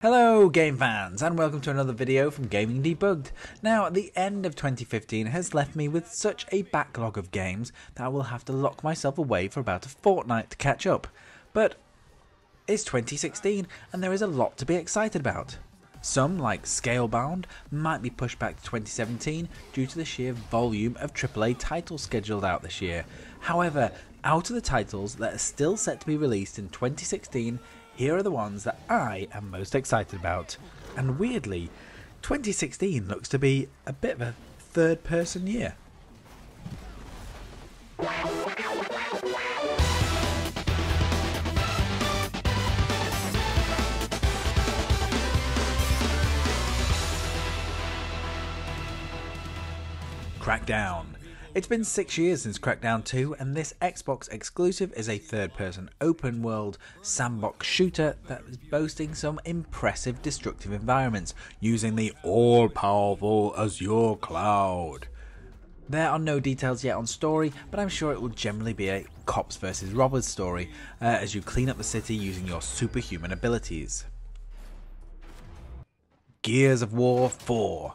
Hello game fans and welcome to another video from Gaming Debugged. Now the end of 2015 has left me with such a backlog of games that I will have to lock myself away for about a fortnight to catch up. But it's 2016 and there is a lot to be excited about. Some, like Scalebound, might be pushed back to 2017 due to the sheer volume of AAA titles scheduled out this year. However, out of the titles that are still set to be released in 2016, here are the ones that I am most excited about. And weirdly, 2016 looks to be a bit of a third-person year. Crackdown. It's been 6 years since Crackdown 2 and this Xbox exclusive is a third-person open-world sandbox shooter that is boasting some impressive destructive environments using the all-powerful Azure cloud. There are no details yet on story, but I'm sure it will generally be a cops versus robbers story as you clean up the city using your superhuman abilities. Gears of War 4.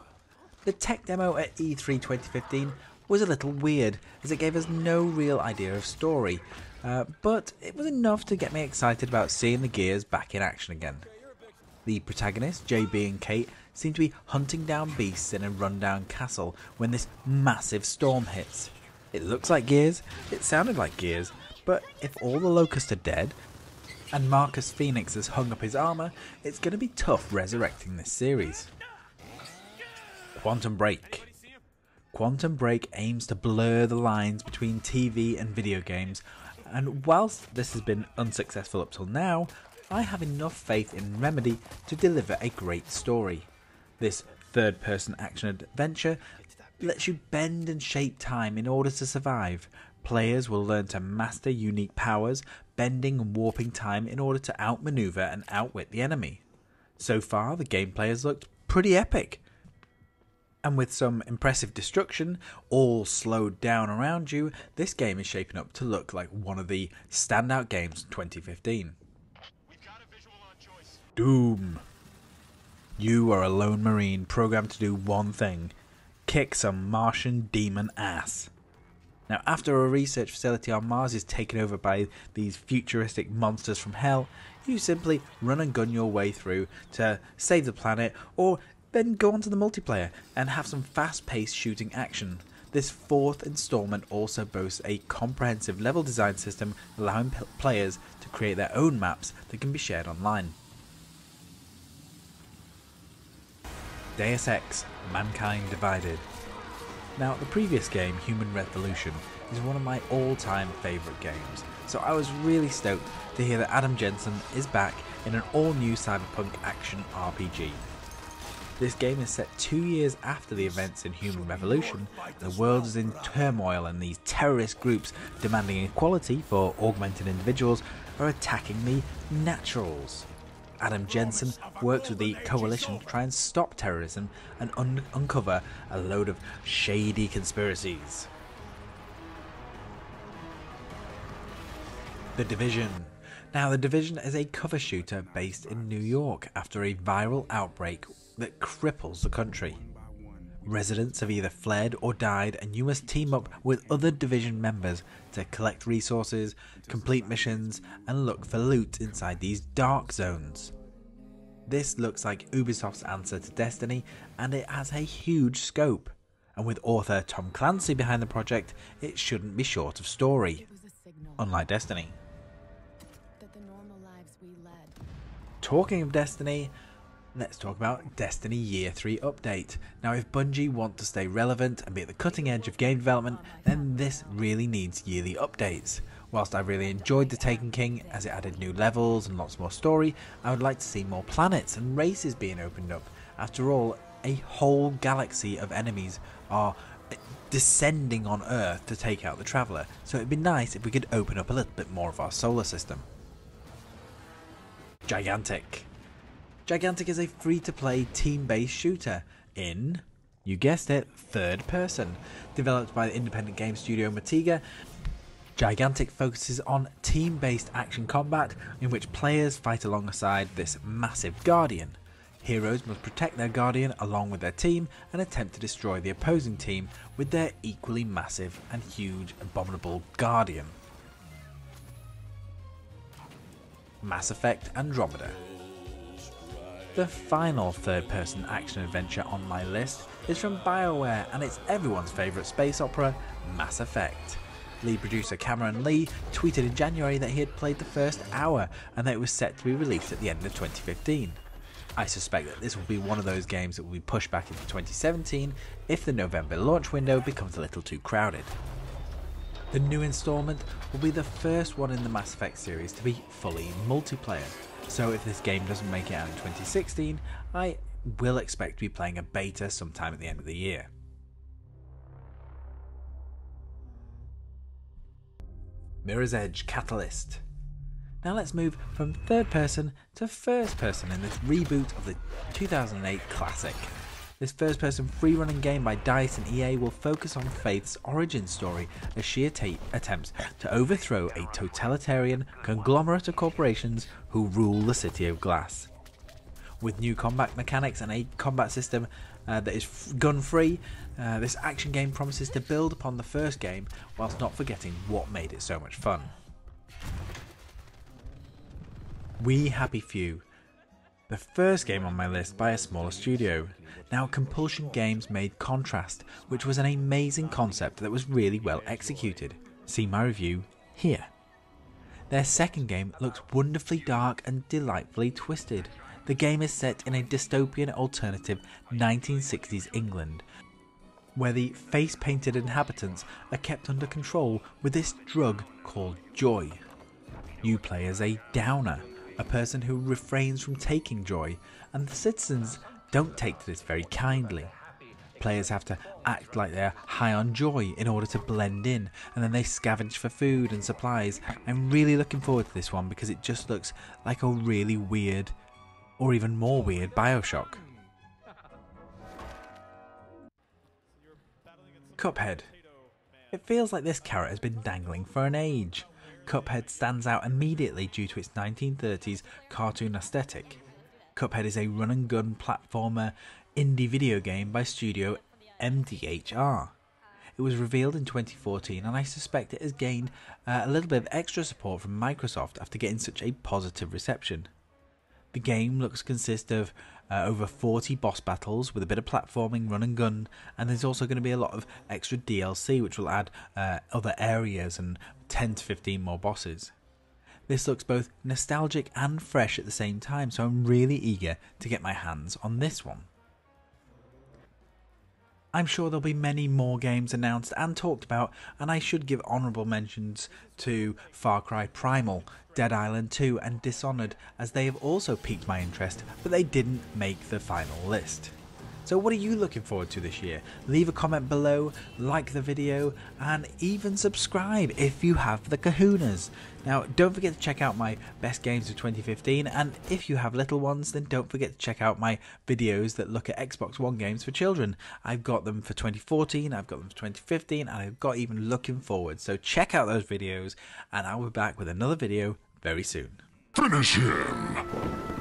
The tech demo at E3 2015 was a little weird, as it gave us no real idea of story, but it was enough to get me excited about seeing the Gears back in action again. The protagonists, JB and Kate, seem to be hunting down beasts in a rundown castle when this massive storm hits. It looks like Gears, it sounded like Gears, but if all the locusts are dead, and Marcus Phoenix has hung up his armour, it's going to be tough resurrecting this series. Quantum Break. Quantum Break aims to blur the lines between TV and video games, and whilst this has been unsuccessful up till now, I have enough faith in Remedy to deliver a great story. This third-person action adventure lets you bend and shape time in order to survive. Players will learn to master unique powers, bending and warping time in order to outmaneuver and outwit the enemy. So far, the gameplay has looked pretty epic. And with some impressive destruction, all slowed down around you, this game is shaping up to look like one of the standout games in 2015. Doom. You are a lone marine programmed to do one thing: kick some Martian demon ass. Now, after a research facility on Mars is taken over by these futuristic monsters from hell, you simply run and gun your way through to save the planet, or then go on to the multiplayer and have some fast-paced shooting action. This fourth installment also boasts a comprehensive level design system allowing players to create their own maps that can be shared online. Deus Ex: Mankind Divided. Now, the previous game, Human Revolution, is one of my all-time favourite games, so I was really stoked to hear that Adam Jensen is back in an all-new cyberpunk action RPG. This game is set 2 years after the events in Human Revolution. The world is in turmoil and these terrorist groups demanding equality for augmented individuals are attacking the naturals. Adam Jensen works with the Coalition to try and stop terrorism and uncover a load of shady conspiracies. The Division. Now, The Division is a cover shooter based in New York after a viral outbreak that cripples the country. Residents have either fled or died, and you must team up with other Division members to collect resources, complete missions, and look for loot inside these dark zones. This looks like Ubisoft's answer to Destiny, and it has a huge scope. And with author Tom Clancy behind the project, it shouldn't be short of story, unlike Destiny. Talking of Destiny, let's talk about Destiny Year 3 update. Now, if Bungie want to stay relevant and be at the cutting edge of game development, then this really needs yearly updates. Whilst I really enjoyed The Taken King as it added new levels and lots more story, I would like to see more planets and races being opened up. After all, a whole galaxy of enemies are descending on Earth to take out the Traveller, so it'd be nice if we could open up a little bit more of our solar system. Gigantic. Gigantic is a free-to-play team-based shooter in, you guessed it, third person. Developed by the independent game studio Matiga, Gigantic focuses on team-based action combat in which players fight alongside this massive guardian. Heroes must protect their guardian along with their team and attempt to destroy the opposing team with their equally massive and huge abominable guardian. Mass Effect Andromeda. The final third-person action-adventure on my list is from BioWare, and it's everyone's favourite space opera, Mass Effect. Lead producer Cameron Lee tweeted in January that he had played the first hour and that it was set to be released at the end of 2015. I suspect that this will be one of those games that will be pushed back into 2017 if the November launch window becomes a little too crowded. The new installment will be the first one in the Mass Effect series to be fully multiplayer, so if this game doesn't make it out in 2016, I will expect to be playing a beta sometime at the end of the year. Mirror's Edge Catalyst. Now let's move from third person to first person in this reboot of the 2008 classic. This first person free running game by DICE and EA will focus on Faith's origin story as she attempts to overthrow a totalitarian conglomerate of corporations who rule the City of Glass. With new combat mechanics and a combat system that is gun free, this action game promises to build upon the first game whilst not forgetting what made it so much fun. We Happy Few. The first game on my list by a smaller studio. Now Compulsion Games made Contrast, which was an amazing concept that was really well executed. See my review here. Their second game looks wonderfully dark and delightfully twisted. The game is set in a dystopian alternative 1960s England, where the face-painted inhabitants are kept under control with this drug called joy. You play as a downer, a person who refrains from taking joy, and the citizens don't take to this very kindly. Players have to act like they're high on joy in order to blend in, and then they scavenge for food and supplies. I'm really looking forward to this one because it just looks like a really weird, or even more weird, Bioshock. Cuphead. It feels like this carrot has been dangling for an age. Cuphead stands out immediately due to its 1930s cartoon aesthetic. Cuphead is a run-and-gun platformer indie video game by studio MDHR. It was revealed in 2014 and I suspect it has gained a little bit of extra support from Microsoft after getting such a positive reception. The game looks to consist of over 40 boss battles with a bit of platforming, run and gun, and there's also going to be a lot of extra DLC which will add other areas and 10 to 15 more bosses. This looks both nostalgic and fresh at the same time, so I'm really eager to get my hands on this one. I'm sure there'll be many more games announced and talked about, and I should give honourable mentions to Far Cry Primal, Dead Island 2 and Dishonored, as they have also piqued my interest, but they didn't make the final list. So what are you looking forward to this year? Leave a comment below, like the video, and even subscribe if you have the kahunas. Now don't forget to check out my best games of 2015, and if you have little ones then don't forget to check out my videos that look at Xbox One games for children. I've got them for 2014, I've got them for 2015, and I've got even looking forward. So check out those videos and I'll be back with another video very soon. Finish him!